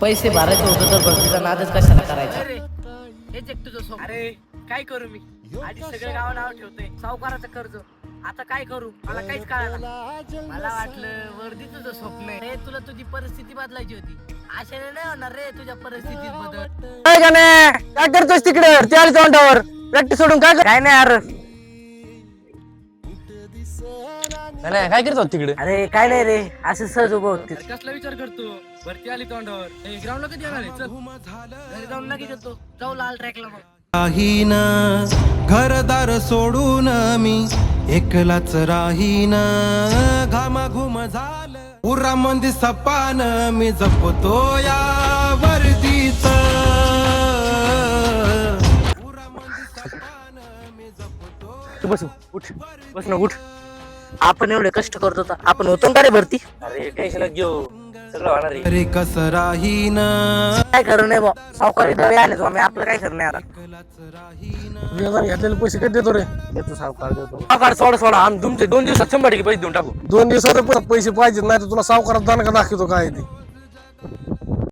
पैसे भरायचे होतं तर भरतीचा नादच कशाला करायचा. हेच एक तुझं स्वप्न. अरे काय करू मी आधी सगळं गाव नाव ठेवतोय सावकाराचं कर्ज. आता काय करू मला काहीच कळालं. मला वाटलं वर्दी तुझं स्वप्न आहे रे. तुला तुझी परिस्थिती बदलायची होती. आशाने नाही होणार रे तुझ्या परिस्थितीत बदल. काय का नाही काय करतोस तिकडे त्या तोंडावर प्रॅक्टिस सोडून काय काय नाही यार. नाही काय करतो तिकडे. अरे काय नाही रे असं सहज उभं होते. कसला विचार करतो भरती आली तोंडावर ग्राउंडला कधी येणार आहे चल घरी जाऊन लगेच येतो. जाऊ लाल ट्रॅकला मग. राहीन घरदार सोडून मी एकलाच राहीन. घामाघूम झालं उरामंदी सपान मी जपतो या वर्दीच. उरामंदी सपान मी जपतो. तू बस उठ बस ना उठ. आपण एवढे कष्ट करतो तर आपण होतो का रे भरती. अरे टेन्शन घेऊ सगळं होणार आहे. रे कस राहीन काय खरं नाही बा सावकारी दवे आले आम्ही आपलं काय खरं नाही आता. एकलाच राहीन. घेतलेले पैसे कधी देतो रे. देतो सावकार देतो. सावकार सोडा आम्ही तुमचे 2 दिवसात 100 पैसे देऊन टाकू. 2 दिवसात पैसे पाहिजेत नाही तर तुला सावकारात दानका दाखवतो काय ते.